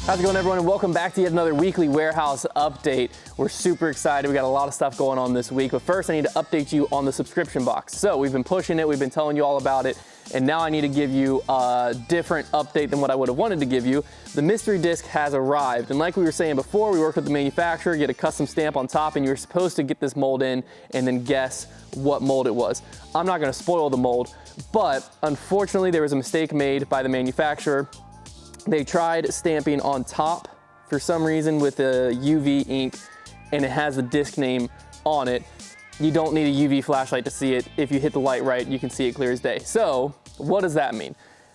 How's it going, everyone, and welcome back to yet another weekly warehouse update. We're super excited. We got a lot of stuff going on this week, but first I need to update you on the subscription box. So we've been pushing it, we've been telling you all about it, and now I need to give you a different update than what I would have wanted to give you. The mystery disc has arrived, and like we were saying before, we worked with the manufacturer, get a custom stamp on top, and you're supposed to get this mold in and then guess what mold it was. I'm not gonna spoil the mold, but unfortunately there was a mistake made by the manufacturer. They tried stamping on top for some reason with a UV ink, and it has the disc name on it. You don't need a UV flashlight to see it. If you hit the light right, you can see it clear as day. So what does that mean?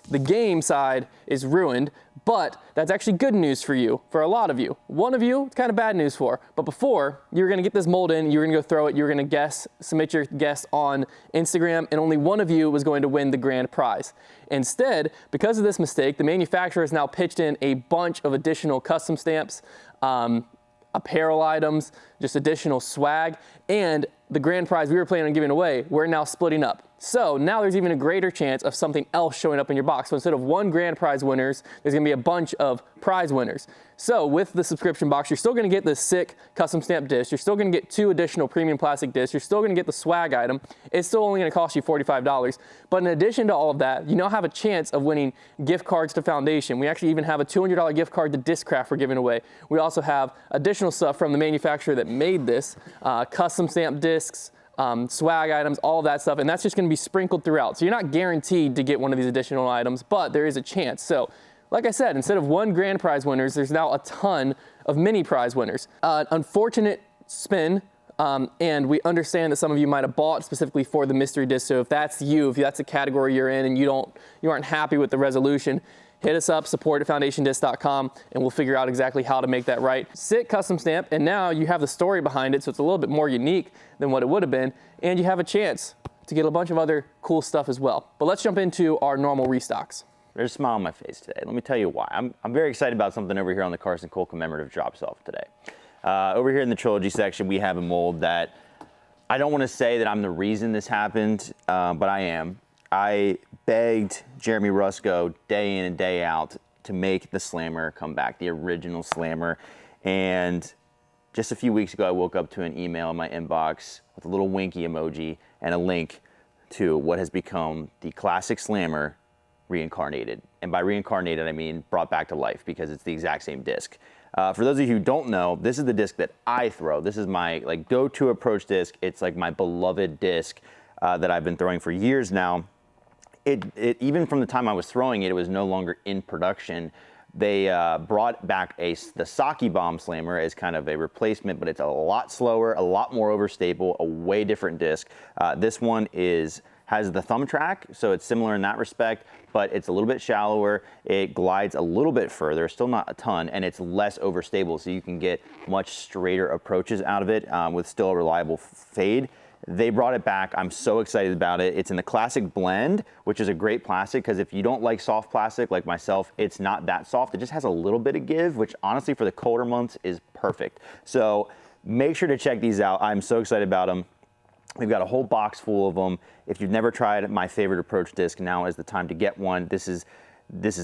The game side is ruined, but that's actually good news for you, for a lot of you. One of you, it's kind of bad news for. But before, you were gonna get this mold in, you were gonna go throw it, you were gonna guess, submit your guess on Instagram, and only one of you was going to win the grand prize. Instead, because of this mistake, the manufacturer has now pitched in a bunch of additional custom stamps, apparel items, just additional swag, and the grand prize we were planning on giving away, we're now splitting up. So now there's even a greater chance of something else showing up in your box. So instead of one grand prize winners, there's gonna be a bunch of prize winners. So with the subscription box, you're still gonna get the sick custom stamp disc. You're still gonna get 2 additional premium plastic discs. You're still gonna get the swag item. It's still only gonna cost you $45. But in addition to all of that, you now have a chance of winning gift cards to Foundation. We actually even have a $200 gift card to Discraft we're giving away. We also have additional stuff from the manufacturer that made this, custom stamp discs, swag items, all of that stuff, and that's just gonna be sprinkled throughout. So you're not guaranteed to get one of these additional items, but there is a chance. So like I said, instead of one grand prize winners, there's now a ton of mini prize winners. Unfortunate spin, and we understand that some of you might have bought specifically for the mystery disc. So if that's you, if that's a category you're in and you aren't happy with the resolution, hit us up, support@foundationdisc.com, and we'll figure out exactly how to make that right. Sick custom stamp, and now you have the story behind it, so it's a little bit more unique than what it would have been, and you have a chance to get a bunch of other cool stuff as well. But let's jump into our normal restocks. There's a smile on my face today. Let me tell you why. I'm very excited about something over here on the Carson Cole commemorative drops off today. Over here in the Trilogy section, we have a mold that I don't want to say that I'm the reason this happened, but I am. I begged Jeremy Rusco day in and day out to make the Slammer come back, the original Slammer. And just a few weeks ago, I woke up to an email in my inbox with a little winky emoji and a link to what has become the classic Slammer reincarnated. And by reincarnated, I mean brought back to life, because it's the exact same disc. For those of you who don't know, this is the disc that I throw. This is my go-to approach disc. It's like my beloved disc that I've been throwing for years now. It even from the time I was throwing it, it was no longer in production. They brought back the Saki Bomb Slammer as kind of a replacement, but it's a lot slower, a lot more overstable, a way different disc. This one has the thumb track, so it's similar in that respect, but it's a little bit shallower. It glides a little bit further, still not a ton, and it's less overstable, so you can get much straighter approaches out of it with still a reliable fade. They brought it back. I'm so excited about it. It's in the classic blend, which is a great plastic, because if you don't like soft plastic like myself, it's not that soft. It just has a little bit of give, which honestly for the colder months is perfect. So make sure to check these out. I'm so excited about them. We've got a whole box full of them. If you've never tried my favorite approach disc, now is the time to get one. This is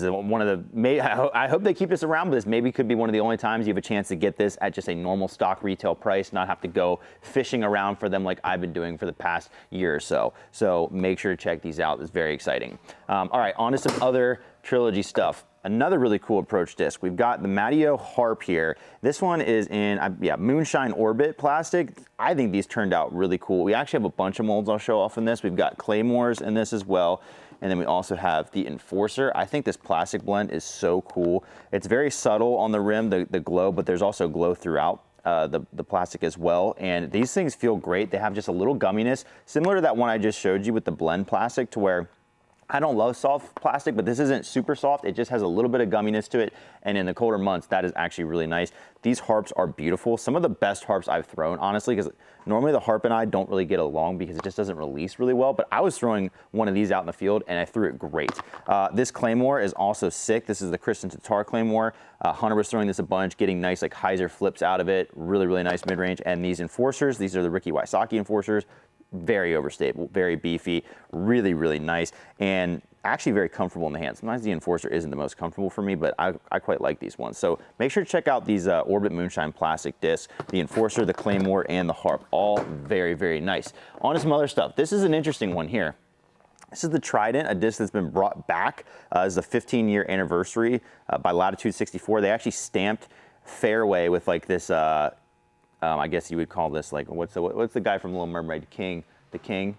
one of the, I hope they keep this around, but this maybe could be one of the only times you have a chance to get this at just a normal stock retail price, not have to go fishing around for them like I've been doing for the past year or so. So make sure to check these out. It's very exciting. All right, on to some other Trilogy stuff. Another really cool approach disc. We've got the Matteo Harp here. This one is in Moonshine Orbit plastic. I think these turned out really cool. We actually have a bunch of molds I'll show off in this. We've got Claymores in this as well. And then we also have the Enforcer. I think this plastic blend is so cool. It's very subtle on the rim, the glow, but there's also glow throughout the plastic as well. And these things feel great. They have just a little gumminess, similar to that one I just showed you with the blend plastic, to where I don't love soft plastic, but this isn't super soft. It just has a little bit of gumminess to it. And in the colder months, that is actually really nice. These harps are beautiful. Some of the best harps I've thrown, honestly, because normally the harp and I don't really get along because it just doesn't release really well. But I was throwing one of these out in the field and I threw it great. This Claymore is also sick. This is the Kristen Tatar Claymore. Hunter was throwing this a bunch, getting nice like hyzer flips out of it. Really, really nice mid-range. And these Enforcers, these are the Ricky Wysocki Enforcers. very overstable, very beefy, really, really nice, and actually very comfortable in the hand. Sometimes the Enforcer isn't the most comfortable for me, but I quite like these ones. So make sure to check out these Orbit Moonshine plastic discs, the Enforcer, the Claymore, and the Harp, all very, very nice. On to some other stuff. This is an interesting one here. This is the Trident, a disc that's been brought back. It's the 15-year anniversary by Latitude 64. They actually stamped fairway with like this, I guess you would call this like, what's the guy from Little Mermaid? The King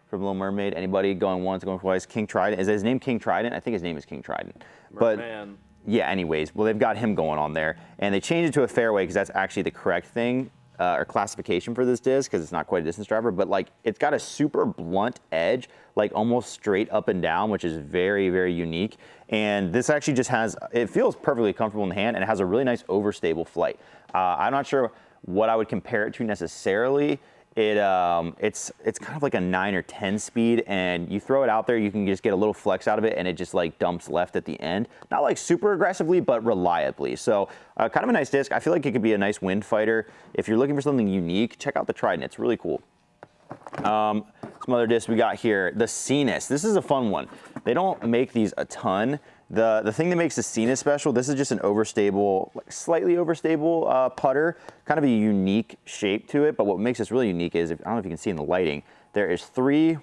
from Little Mermaid. Anybody going once, going twice? King Trident. Is his name King Trident? I think his name is King Trident. Merman. But yeah, anyways, well, they've got him going on there. And they changed it to a fairway because that's actually the correct thing. Or classification for this disc because it's not quite a distance driver, but like it's got a super blunt edge, like almost straight up and down, which is very, very unique. And this actually just has, it feels perfectly comfortable in the hand and it has a really nice overstable flight. I'm not sure what I would compare it to necessarily. It's kind of like a 9 or 10 speed, and you throw it out there, you can just get a little flex out of it, and it just like dumps left at the end. Not like super aggressively, but reliably. So kind of a nice disc. I feel like it could be a nice wind fighter. If you're looking for something unique, check out the Trident. It's really cool. Some other discs we got here. The Cenis. This is a fun one. They don't make these a ton. The thing that makes the Cenis special, this is just an overstable, like slightly overstable putter, kind of a unique shape to it. But what makes this really unique is, I don't know if you can see in the lighting, there is three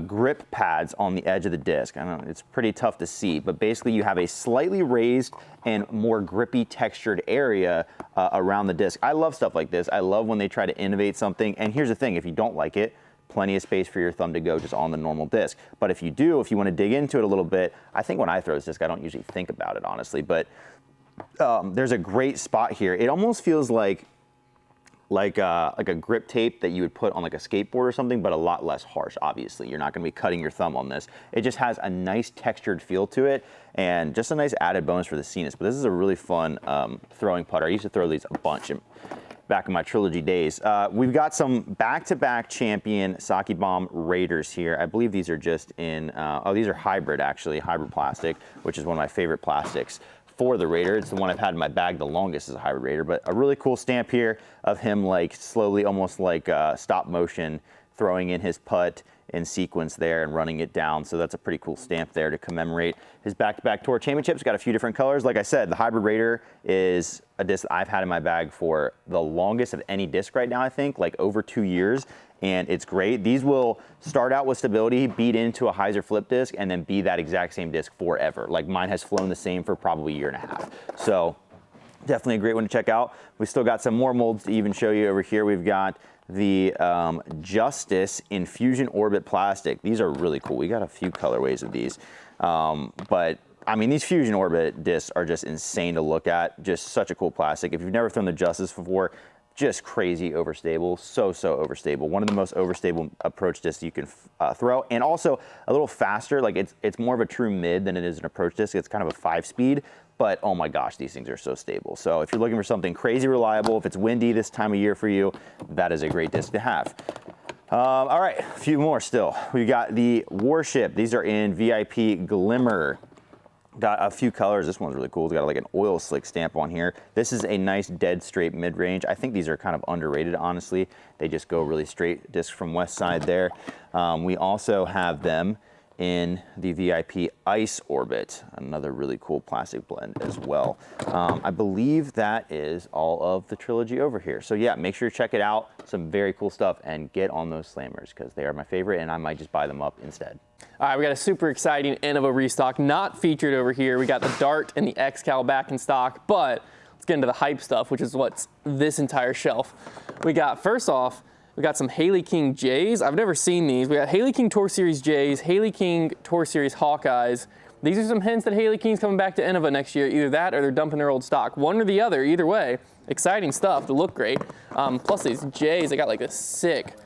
grip pads on the edge of the disc. I don't know, it's pretty tough to see, but basically you have a slightly raised and more grippy textured area around the disc. I love stuff like this. I love when they try to innovate something. And here's the thing, if you don't like it, plenty of space for your thumb to go just on the normal disc. But if you do, if you want to dig into it a little bit, I think when I throw this disc, I don't usually think about it, honestly, but there's a great spot here. It almost feels like a grip tape that you would put on like a skateboard or something, but a lot less harsh, obviously. You're not gonna be cutting your thumb on this. It just has a nice textured feel to it and just a nice added bonus for the Cenis. But this is a really fun throwing putter. I used to throw these a bunch back in my Trilogy days. We've got some back-to-back champion Sake Bomb Raiders here. I believe these are just in, these are hybrid actually, hybrid plastic, which is one of my favorite plastics for the Raider. It's the one I've had in my bag the longest as a hybrid Raider, but a really cool stamp here of him like slowly, almost like stop motion, throwing in his putt in sequence there and running it down. So that's a pretty cool stamp there to commemorate his back-to-back tour championships. Got a few different colors. Like I said, the hybrid Raider is a disc that I've had in my bag for the longest of any disc right now, I think, like over 2 years. And it's great. These will start out with stability, beat into a hyzer flip disc, and then be that exact same disc forever. Like mine has flown the same for probably a year and a half. So definitely a great one to check out. We still got some more molds to even show you over here. We've got the Justice Infusion Orbit plastic. These are really cool. We got a few colorways of these. But I mean, these Fusion Orbit discs are just insane to look at. Just such a cool plastic. If you've never thrown the Justice before, just crazy overstable, so overstable. One of the most overstable approach discs you can throw, and also a little faster. Like it's more of a true mid than it is an approach disc. It's kind of a 5-speed, but oh my gosh, these things are so stable. So if you're looking for something crazy reliable, if it's windy this time of year for you, that is a great disc to have. All right, a few more still. We got the Warship. These are in VIP Glimmer. Got a few colors. This one's really cool. It's got like an oil slick stamp on here. This is a nice dead straight mid-range. I think these are kind of underrated, honestly. They just go really straight. Disc from West Side there. We also have them in the VIP Ice Orbit, another really cool plastic blend as well. I believe that is all of the Trilogy over here. So yeah, make sure to check it out. Some very cool stuff, and get on those slammers because they are my favorite, and I might just buy them up instead. All right, we got a super exciting Innova restock, not featured over here. We got the Dart and the X-Cal back in stock, but let's get into the hype stuff, which is what's this entire shelf. We got, first off, we got some Haley King J's. I've never seen these. We got Haley King Tour Series J's, Haley King Tour Series Hawkeyes. These are some hints that Haley King's coming back to Innova next year. Either that or they're dumping their old stock. One or the other, either way. Exciting stuff. They look great. Plus these J's, they got like a sick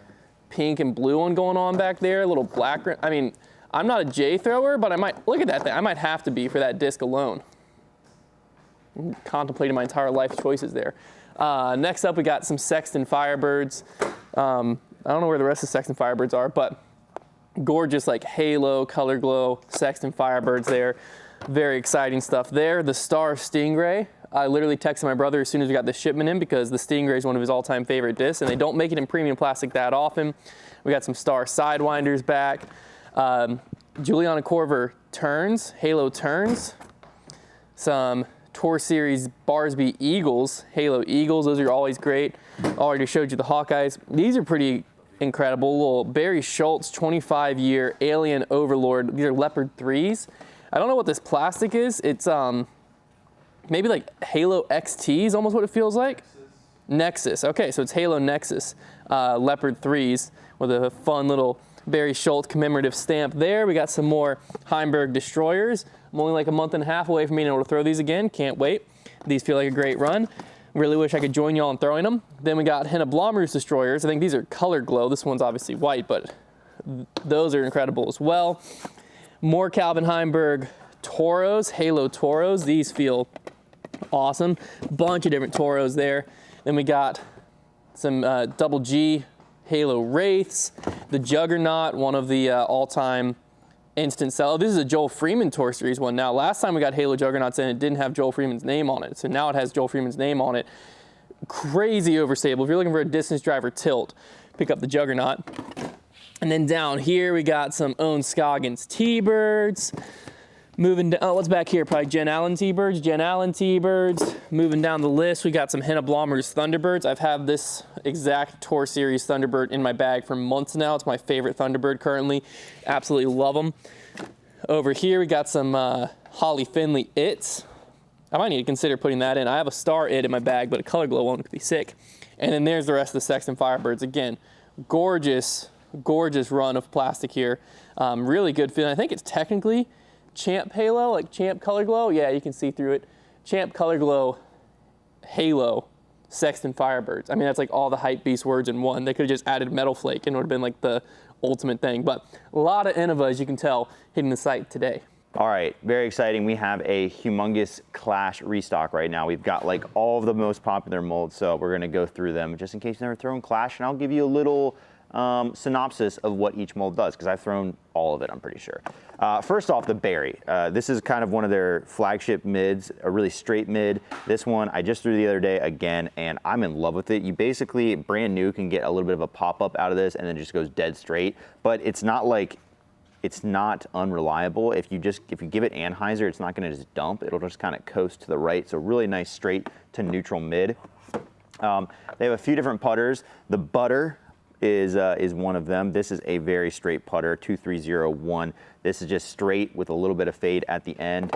pink and blue one going on back there. A little black. I mean, I'm not a J thrower, but I might, look at that thing. I might have to be for that disc alone. I'm contemplating my entire life choices there. Next up, we got some Sexton Firebirds. I don't know where the rest of the Sexton Firebirds are, but gorgeous like halo, color glow, Sexton Firebirds there. Very exciting stuff there. The Star Stingray. I literally texted my brother as soon as we got the shipment in because the Stingray is one of his all-time favorite discs, and they don't make it in premium plastic that often. We got some Star Sidewinders back. Juliana Corver turns, Halo turns. Some Tour Series Barsby Eagles, Halo Eagles, those are always great. Already showed you the Hawkeyes. These are pretty incredible. Little Barry Schultz 25-year Alien Overlord. These are Leopard 3s. I don't know what this plastic is. It's maybe like Halo XT is almost what it feels like. Nexus. Okay, so it's Halo Nexus Leopard 3s with a fun little Barry Schultz commemorative stamp there. We got some more Heimberg Destroyers. I'm only like a month and a half away from being able to throw these again. Can't wait. These feel like a great run. Really wish I could join y'all in throwing them. Then we got Henna Blomroos Destroyers. I think these are color glow. This one's obviously white, but those are incredible as well. More Calvin Heimberg Toros, Halo Toros. These feel awesome. Bunch of different Toros there. Then we got some Double G Halo Wraiths, the Juggernaut, one of the all-time instant sell. This is a Joel Freeman Tour Series one. Now, last time we got Halo Juggernauts in, it didn't have Joel Freeman's name on it. So now it has Joel Freeman's name on it. Crazy overstable. If you're looking for a distance driver tilt, pick up the Juggernaut. And then down here, we got some Owen Scoggins T-Birds. Moving down, oh, what's back here? Probably Jen Allen T-Birds, Jen Allen T-Birds. Moving down the list, we got some Henna Blomroos Thunderbirds. I've had this exact Tour Series Thunderbird in my bag for months now. It's my favorite Thunderbird currently. Absolutely love them. Over here, we got some Holly Finley Its. I might need to consider putting that in. I have a Star It in my bag, but a color glow one would be sick. And then there's the rest of the Sexton Firebirds. Again, gorgeous, gorgeous run of plastic here. Really good feeling. I think it's technically Champ Halo, like Champ Color Glow. Yeah, you can see through it. Champ Color Glow Halo Sexton Firebirds. I mean, that's like all the hype beast words in one. They could have just added Metal Flake and it would have been like the ultimate thing. But a lot of Innova, as you can tell, hitting the site today. All right, very exciting. We have a humongous Clash restock right now. We've got like all of the most popular molds, so we're gonna go through them just in case you've never thrown Clash, and I'll give you a little synopsis of what each mold does, because I've thrown all of it, I'm pretty sure. First off, the Barry. This is kind of one of their flagship mids, a really straight mid. This one I just threw the other day again, and I'm in love with it. You basically, brand new, can get a little bit of a pop-up out of this, and then it just goes dead straight, but it's not like, it's not unreliable. If you give it Anheuser, it's not gonna just dump. It'll just kind of coast to the right. So really nice straight to neutral mid. They have a few different putters. The Butter is one of them. This is a very straight putter, 2301. This is just straight with a little bit of fade at the end.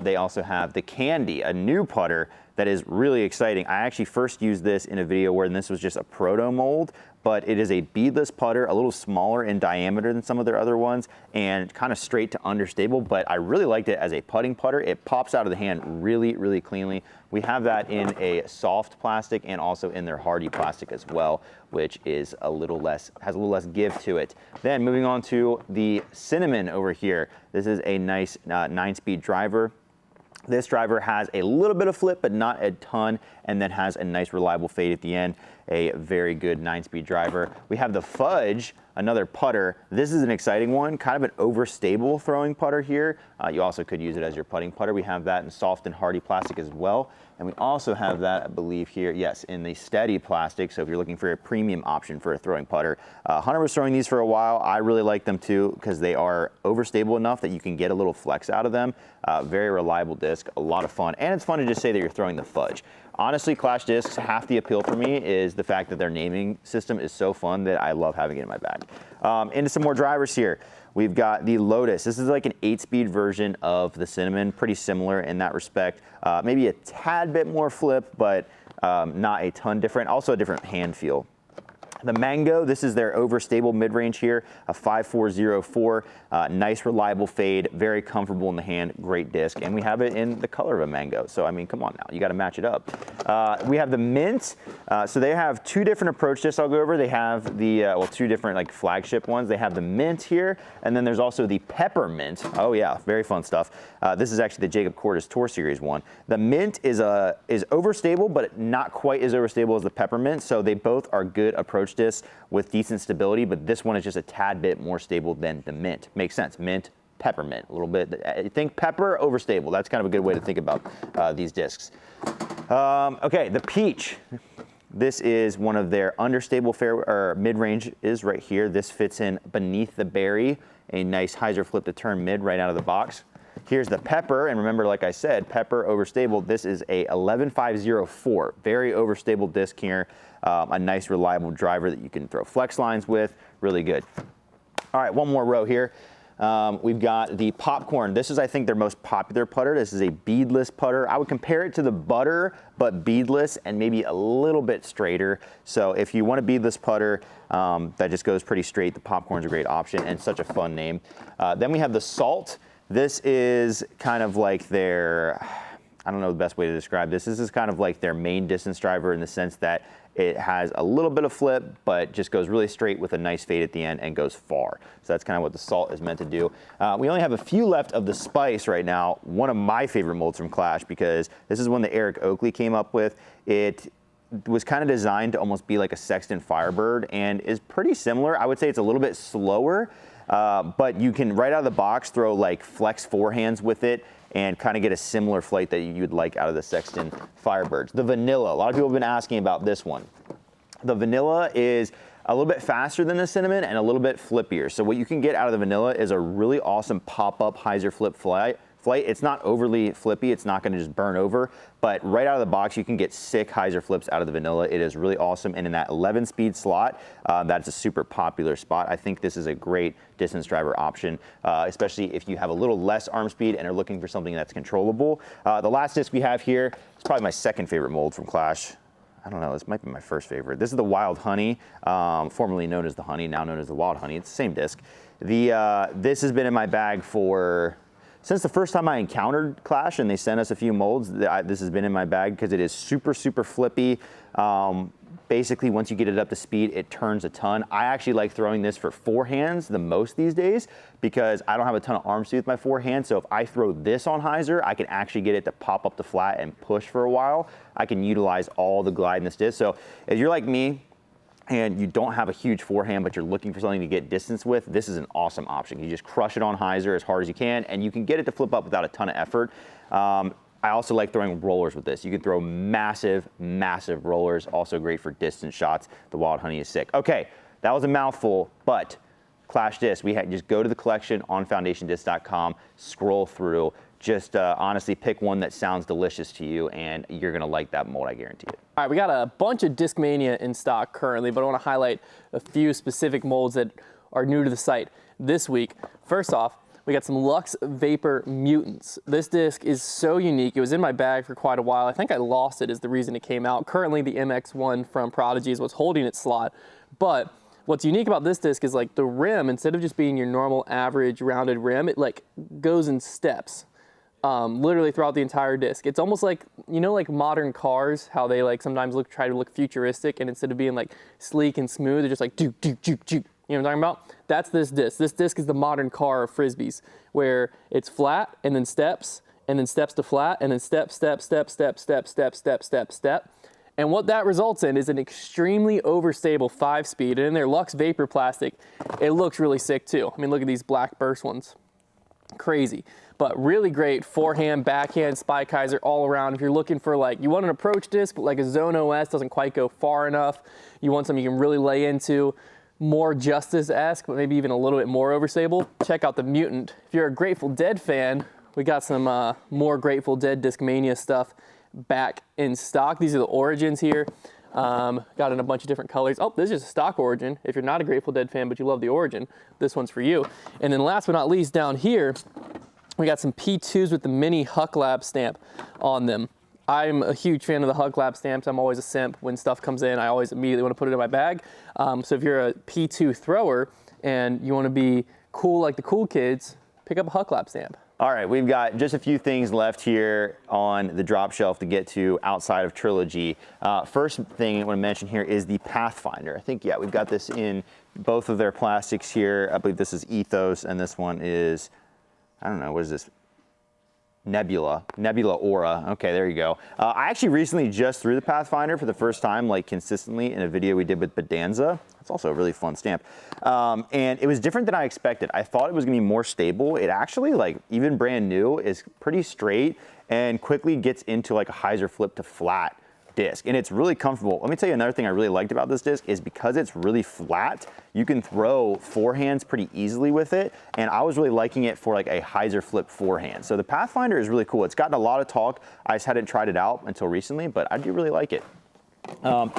They also have the Candy, a new putter that is really exciting. I actually first used this in a video where this was just a proto mold, but it is a beadless putter, a little smaller in diameter than some of their other ones, and kind of straight to understable, but I really liked it as a putting putter. It pops out of the hand really, really cleanly. We have that in a soft plastic and also in their hardy plastic as well, which is a little less, has a little less give to it. Then moving on to the Cinnamon over here. This is a nice 9-speed driver. This driver has a little bit of flip, but not a ton, and then has a nice reliable fade at the end. A very good 9-speed driver. We have the Fudge, another putter. This is an exciting one, kind of an overstable throwing putter here. You also could use it as your putting putter. We have that in soft and hardy plastic as well. And we also have that, I believe here, yes, in the steady plastic. So if you're looking for a premium option for a throwing putter. Hunter was throwing these for a while. I really like them too, because they are overstable enough that you can get a little flex out of them. Very reliable disc, a lot of fun. And it's fun to just say that you're throwing the Fudge. Honestly, Clash discs, half the appeal for me is the fact that their naming system is so fun that I love having it in my bag. Into some more drivers here. We've got the Lotus. This is like an 8-speed version of the Cinnamon, pretty similar in that respect. Maybe a tad bit more flip, but not a ton different. Also a different hand feel. The Mango, this is their overstable mid-range here, a 5404, nice reliable fade, very comfortable in the hand, great disc, and we have it in the color of a mango. So I mean, come on now, you got to match it up. We have the Mint. So they have two different approach discs I'll go over. They have the well, two different like flagship ones. They have the Mint here, and then there's also the Peppermint. Oh yeah, very fun stuff. This is actually the Jacob Cordes Tour Series one. The Mint is overstable, but not quite as overstable as the Peppermint. So they both are good approach discs with decent stability, but this one is just a tad bit more stable than the Mint. Makes sense. Mint, peppermint, a little bit. Think pepper over stable. That's kind of a good way to think about these discs. Okay, the peach. This is one of their understable mid-range is right here. This fits in beneath the berry, a nice hyzer flip to turn mid right out of the box. Here's the pepper, and remember, like I said, pepper overstable. This is a 11504, very overstable disc here. A nice reliable driver that you can throw flex lines with, really good. All right, one more row here. We've got the popcorn. This is, I think, their most popular putter. This is a beadless putter. I would compare it to the butter, but beadless and maybe a little bit straighter. So if you want a beadless putter that just goes pretty straight, the popcorn's a great option and such a fun name. Then we have the salt. This is kind of like their, I don't know the best way to describe this. This is kind of like their main distance driver in the sense that it has a little bit of flip, but just goes really straight with a nice fade at the end and goes far. So that's kind of what the salt is meant to do. We only have a few left of the spice right now. One of my favorite molds from Clash, because this is one that Eric Oakley came up with. It was kind of designed to almost be like a Sexton Firebird and is pretty similar. I would say it's a little bit slower, but you can right out of the box throw like flex forehands with it and kind of get a similar flight that you'd like out of the Sexton Firebirds. The vanilla, a lot of people have been asking about this one. The vanilla is a little bit faster than the cinnamon and a little bit flippier. So what you can get out of the vanilla is a really awesome pop-up hyzer flip flight. It's not overly flippy, it's not gonna just burn over, but right out of the box, you can get sick hyzer flips out of the vanilla. It is really awesome, and in that 11-speed slot, that's a super popular spot. I think this is a great distance driver option, especially if you have a little less arm speed and are looking for something that's controllable. The last disc we have here is probably my second favorite mold from Clash. I don't know, this might be my first favorite. This is the Wild Honey, formerly known as the Honey, now known as the Wild Honey. It's the same disc. This has been in my bag since the first time I encountered Clash and they sent us a few molds. This has been in my bag because it is super, super flippy. Basically, once you get it up to speed, it turns a ton. I actually like throwing this for forehands the most these days because I don't have a ton of arm speed with my forehand. So if I throw this on hyzer, I can actually get it to pop up the flat and push for a while. I can utilize all the glide in this disc. So if you're like me, and you don't have a huge forehand, but you're looking for something to get distance with, this is an awesome option. You just crush it on hyzer as hard as you can, and you can get it to flip up without a ton of effort. I also like throwing rollers with this. You can throw massive, massive rollers, also great for distance shots. The Wild Honey is sick. Okay, that was a mouthful, but Clash disc, just go to the collection on foundationdisc.com, scroll through, just honestly pick one that sounds delicious to you, and you're gonna like that mold, I guarantee it. All right, we got a bunch of Discmania in stock currently, but I wanna highlight a few specific molds that are new to the site this week. First off, we got some Luxe Vapor Mutants. This disc is so unique. It was in my bag for quite a while. I think I lost it is the reason it came out. Currently, the MX1 from Prodigy is what's holding its slot, but what's unique about this disc is like the rim, instead of just being your normal average rounded rim, it like goes in steps. Literally throughout the entire disc. It's almost like, you know, like modern cars, how they like sometimes try to look futuristic, and instead of being like sleek and smooth, they're just like doop, doop, doop, doop. You know what I'm talking about? That's this disc. This disc is the modern car of Frisbees, where it's flat and then steps to flat and then step, step, step, step, step, step, step, step, step. And what that results in is an extremely overstable 5-speed. And in their Luxe Vapor plastic, it looks really sick too. I mean, look at these black burst ones. Crazy, but really great forehand, backhand, spike hyzer all around. If you're looking for like, you want an approach disc, but like a Zone OS doesn't quite go far enough. You want something you can really lay into, more Justice-esque, but maybe even a little bit more overstable. Check out the Mutant. If you're a Grateful Dead fan, we got some more Grateful Dead Discmania stuff back in stock. These are the Origins here. Got in a bunch of different colors. Oh, this is a stock Origin. If you're not a Grateful Dead fan, but you love the Origin, this one's for you. And then last but not least, down here, we got some P2s with the mini Huck Lab stamp on them. I'm a huge fan of the Huck Lab stamps. I'm always a simp. When stuff comes in, I always immediately want to put it in my bag. So if you're a P2 thrower and you want to be cool like the cool kids, pick up a Huck Lab stamp. All right, we've got just a few things left here on the drop shelf to get to outside of Trilogy. First thing I want to mention here is the Pathfinder. I think, yeah, we've got this in both of their plastics here. I believe this is Ethos, and this one is, I don't know, what is this? Nebula Aura. Okay, there you go. I actually recently just threw the Pathfinder for the first time, like consistently, in a video we did with Bedanza. It's also a really fun stamp. And it was different than I expected. I thought it was gonna be more stable. It actually, like, even brand new, is pretty straight and quickly gets into like a hyzer flip to flat disc, and it's really comfortable. Let me tell you another thing I really liked about this disc is because it's really flat, you can throw forehands pretty easily with it, and I was really liking it for like a hyzer flip forehand. So the Pathfinder is really cool. It's gotten a lot of talk. I just hadn't tried it out until recently, but I do really like it. Some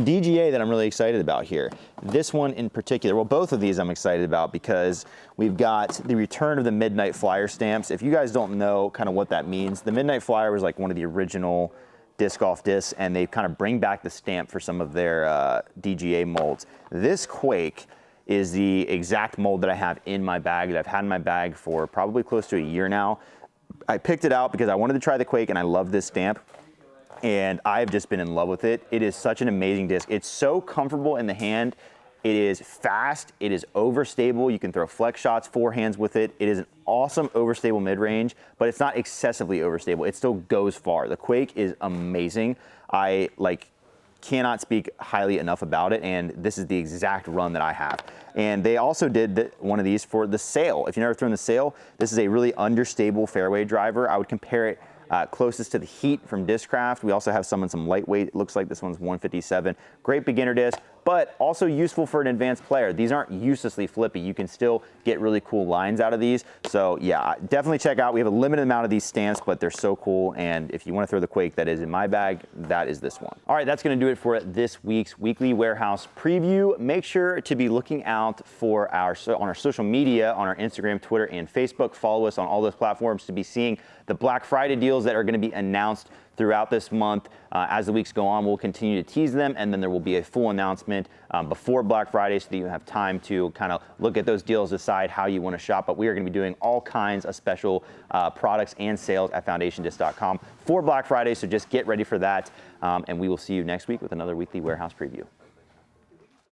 DGA that I'm really excited about here. This one in particular, well, both of these I'm excited about because we've got the return of the Midnight Flyer stamps. If you guys don't know kind of what that means, the Midnight Flyer was like one of the original disc off discs, and they kind of bring back the stamp for some of their DGA molds. This Quake is the exact mold that I have in my bag, that I've had in my bag for probably close to a year now. I picked it out because I wanted to try the Quake and I love this stamp, and I've just been in love with it. It is such an amazing disc. It's so comfortable in the hand. It is fast, it is overstable. You can throw flex shots, forehands with it. It is an awesome overstable mid-range, but it's not excessively overstable. It still goes far. The Quake is amazing. I cannot speak highly enough about it, and this is the exact run that I have. And they also did one of these for the Sail. If you've never thrown the Sail, this is a really understable fairway driver. I would compare it closest to the Heat from Discraft. We also have some lightweight. It looks like this one's 157. Great beginner disc, but also useful for an advanced player. These aren't uselessly flippy. You can still get really cool lines out of these. So yeah, definitely check out. We have a limited amount of these stamps, but they're so cool. And if you want to throw the Quake that is in my bag, that is this one. All right, that's going to do it for this week's weekly warehouse preview. Make sure to be looking out for on our social media, on our Instagram, Twitter, and Facebook. Follow us on all those platforms to be seeing the Black Friday deals that are going to be announced throughout this month. As the weeks go on, we'll continue to tease them, and then there will be a full announcement before Black Friday so that you have time to kind of look at those deals, decide how you want to shop. But we are going to be doing all kinds of special products and sales at foundationdisc.com for Black Friday, so just get ready for that, and we will see you next week with another weekly warehouse preview.